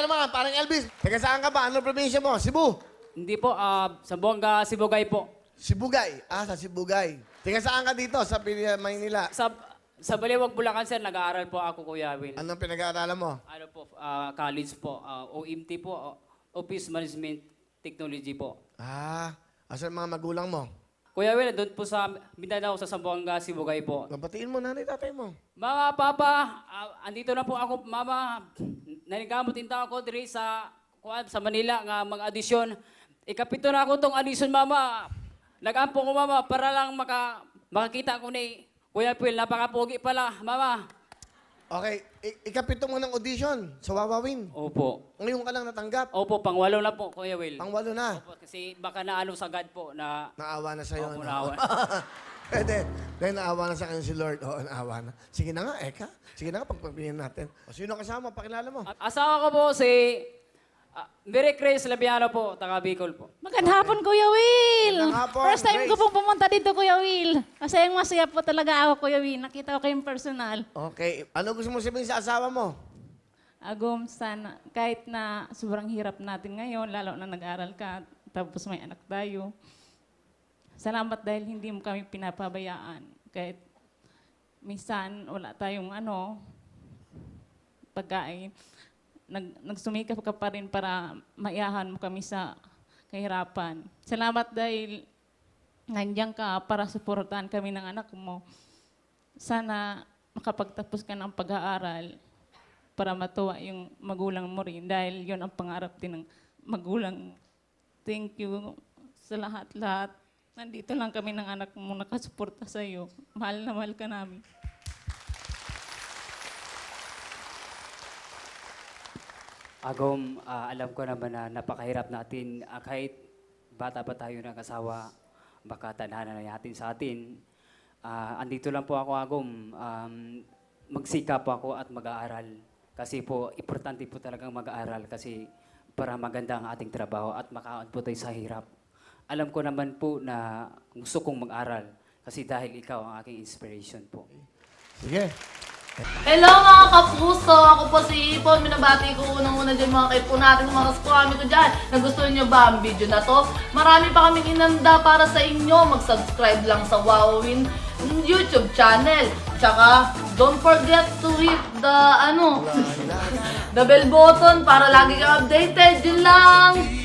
naman, parang Elvis. Teka, saan ka ba? Ano probinsya mo? Cebu? Hindi po, Zamboanga, Sibugay po. Sibugay. Ah, sa Sibugay. Teka, saan ka dito? Sa Maynila. Sa Baliwag, Bulacan, sir, nag-aaral po ako, Kuya Will. Anong pinag-aaralan mo? Ano po, college po, OMT po, Office Management Technology po. Ah, asan mga magulang mo? Kuya Will, doon po sa Mindanao, sa Zamboanga, Sibugay po. Babatiin mo nanay tatay mo. Mama, Papa, andito na po ako, Mama. Nanigamot inta ako diri sa Manila nga mag-adisyon. Ikapito na ako tong adisyon, Mama. Nag-ampo ko, Mama, para lang makakita ko ni Kuya Will. Napakapogi pala, Mama. Okay, ikapito mo ng audition sa Wawawin. Opo. Ngayon ka lang natanggap. Opo, pangwalo na po, Kuya Will. Pangwalo na. Opo, kasi baka naano sa God po na... Naawa na sa'yo. Opo, ano? naawa. Pwede. Dahil naawa na sa kanya si Lord. Oo, naawa na. Sige na nga, Eka. Sige na nga, pagpapilihan natin. O, sino kasama? Pakilala mo. Asawa ko po si Mary Grace Labiano po, taga Bicol po. Magandang hapon, Kuya Will. Magandang hapon, First time Grace. ko pong pumunta dito, Kuya Will. Masaya po talaga ako, Kuya Will. Nakita ko kayong personal. Okay. Ano gusto mo sabihin sa asawa mo? Agom, sana, kahit na sobrang hirap natin ngayon, lalo na nag-aral ka, tapos may anak tayo. Salamat dahil hindi mo kami pinapabayaan. Kahit minsan wala tayong pagkain. Nagsumikap ka pa rin para maiyahan mo kami sa kahirapan. Salamat dahil nandiyan ka para suportahan kami ng anak mo. Sana makapagtapos ka ng pag-aaral para matuwa yung magulang mo rin dahil yon ang pangarap din ng magulang. Thank you sa lahat-lahat. Nandito lang kami ng anak mo nakasuporta sa iyo. Mahal na mahal ka namin. Agom, alam ko naman na napakahirap natin. Kahit bata pa tayo ng asawa, baka tadhana na natin sa atin. Andito lang po ako, Agom. Magsikap po ako at mag-aaral. Kasi po, importante po talagang mag-aaral kasi para maganda ang ating trabaho at makaon po tayo sa hirap. Alam ko naman po na gusto kong mag-aral kasi dahil ikaw ang aking inspiration po. Sige. Hello mga kapuso! Ako po si Ipon. Minabati ko unang-una dyan mga kaipo natin, mga kaskwami ko dyan. Nagustuhan nyo ba ang video na to? Marami pa kaming inanda para sa inyo. Mag-subscribe lang sa Wowin YouTube channel. Tsaka, don't forget to hit the, the bell button para lagi kang updated. Yun lang!